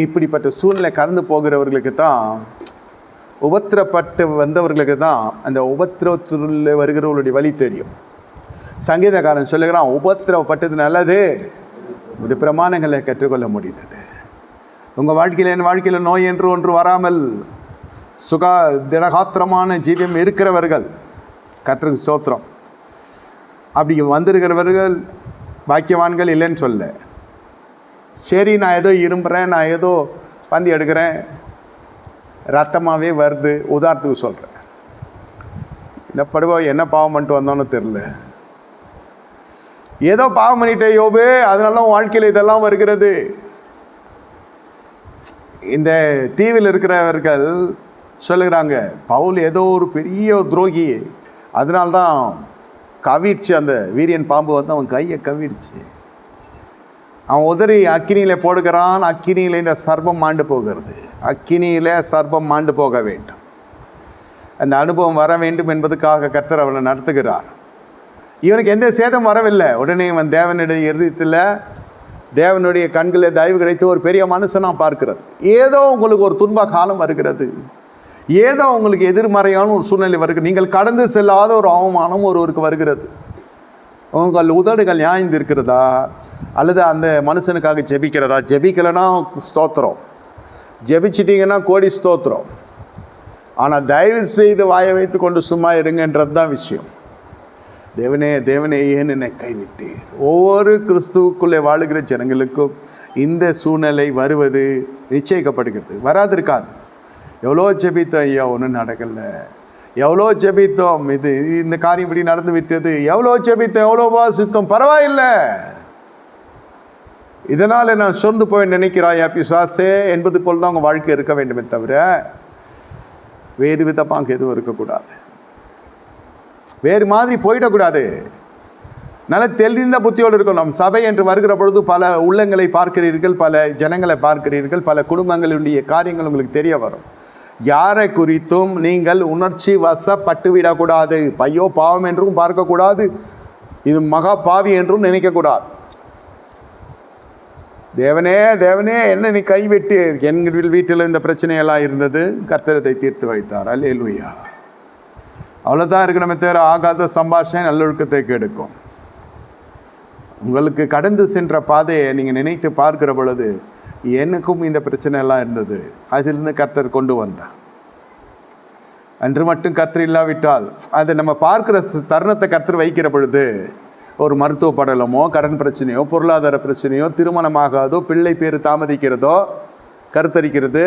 இப்படிப்பட்ட சூழ்நிலை கடந்து போகிறவர்களுக்கு தான், உபத்திரப்பட்டு வந்தவர்களுக்கு தான் அந்த உபத்திரவத்தில் வருகிறவர்களுடைய வழி தெரியும். சங்கீதக்காரன் சொல்லுகிறான், உபத்திரவப்பட்டது நல்லது, இது பிரமாணங்களை கற்றுக்கொள்ள முடிந்தது. உங்கள் வாழ்க்கையில் என் வாழ்க்கையில் நோய் என்று ஒன்று வராமல் திடகாத்திரமான ஜீவியம் இருக்கிறவர்கள் கர்த்தருக்கு ஸ்தோத்திரம். அப்படி வந்திருக்கிறவர்கள் பாக்கியவான்கள் இல்லைன்னு சொல்ல. சரி, நான் ஏதோ இரும்புகிறேன், நான் ஏதோ பந்தி எடுக்கிறேன், ரத்தமாகவே வருது, உதாரணத்துக்கு சொல்கிறேன். இந்த படுவா என்ன பாவம் பண்ணிட்டு வந்தோன்னு தெரில, ஏதோ பாவம் பண்ணிட்டே யோபு, அதனால வாழ்க்கையில் இதெல்லாம் வருகிறது. இந்த தீவில் இருக்கிறவர்கள் சொல்லுகிறாங்க, பவுல் ஏதோ ஒரு பெரிய துரோகி, அதனால்தான் கவிடுச்சு, அந்த வீரியன் பாம்பு வந்து அவன் கையை கவிடுச்சு, அவன் உதறி அக்கினியில் போடுகிறான், அக்கினியில் இந்த சர்ப்பம் மாண்டு போகிறது. அக்கினியில் சர்ப்பம் மாண்டு போக வேண்டும், அந்த அனுபவம் வர வேண்டும் என்பதுக்காக கர்த்தர் அவனை நடத்துகிறார். இவனுக்கு எந்த சேதம் வரவில்லை. உடனே இவன் தேவனுடைய இருதயத்தில், தேவனுடைய கண்களில் தயவு கிடைத்து ஒரு பெரிய மனுஷனாக பார்க்கிறது. ஏதோ உங்களுக்கு ஒரு துன்ப காலம் வருகிறது, ஏதோ உங்களுக்கு எதிர்மறையான ஒரு சூழ்நிலை வருகிறது, நீங்கள் கடந்து செல்லாத ஒரு அவமானம் ஒருவருக்கு வருகிறது. உங்கள் உதடுகள் நியாய்ந்து இருக்கிறதா, அல்லது அந்த மனுஷனுக்காக ஜெபிக்கிறதா? ஜெபிக்கலைன்னா ஸ்தோத்திரம், ஜெபிச்சிட்டிங்கன்னா கோடி ஸ்தோத்திரம். ஆனால் தயவு செய்து வாயை வைத்து கொண்டு சும்மா இருங்கன்றது தான் விஷயம். தேவனே தேவனே ஏன் என்னை கைவிட்டீர்? ஒவ்வொரு கிறிஸ்துவுக்குள்ளே வாழுகிற ஜனங்களுக்கும் இந்த சூழ்நிலை வருவது நிச்சயிக்கப்படுகிறது, வராதிருக்காது. எவ்வளோ ஜெபித்தோம், ஐயா ஒன்றும் நடக்கலை, எவ்வளோ ஜெபித்தோம், இந்த காரியம் இப்படி நடந்து விட்டது, எவ்வளோ ஜெபித்தோம், எவ்வளோ வாசித்தோம், பரவாயில்லை, இதனால் நான் சொந்து போய் நினைக்கிறாயா பிசாசே என்பது போல் தான் உங்கள் வாழ்க்கை இருக்க வேண்டுமே தவிர வேறு விதமாக எதுவும் இருக்கக்கூடாது, வேறு மாதிரி போயிடக்கூடாது. நல்ல தெளிந்த புத்தியோடு இருக்கும். நம் சபை என்று வருகிற பொழுது பல உள்ளங்களை பார்க்கிறீர்கள், பல ஜனங்களை பார்க்கிறீர்கள், பல குடும்பங்களுடைய காரியங்கள் உங்களுக்கு தெரிய வரும். யாரை குறித்தும் நீங்கள் உணர்ச்சி வசப்பட்டு விடக்கூடாது. பையோ பாவம் என்றும் பார்க்கக்கூடாது, இது மகா பாவி என்றும் நினைக்கக்கூடாது. தேவனே தேவனே என்ன நீ கைவிட்டு, எங்கள் வீட்டில் இந்த பிரச்சனையெல்லாம் இருந்தது, கர்த்தரத்தை தீர்த்து வைத்தார். அல்லேலூயா. அவ்வளோதான் இருக்கணுமே தவிர ஆகாத சம்பாஷணை நல்லொழுக்கத்தை கெடுக்கும். உங்களுக்கு கடந்து சென்ற பாதையை நீங்கள் நினைத்து பார்க்கிற பொழுது, எனக்கும் இந்த பிரச்சனை எல்லாம் இருந்தது, அதிலிருந்து கர்த்தர் கொண்டு வந்தார். அன்று மட்டும் கர்த்தர் இல்லாவிட்டால் அதை நம்ம பார்க்குற தருணத்தை கர்த்தர் வைக்கிற பொழுது, ஒரு மருத்துவ படலமோ, கடன் பிரச்சனையோ, பொருளாதார பிரச்சனையோ, திருமணமாகாதோ, பிள்ளை பேர் தாமதிக்கிறதோ, கருத்தரிக்கிறது,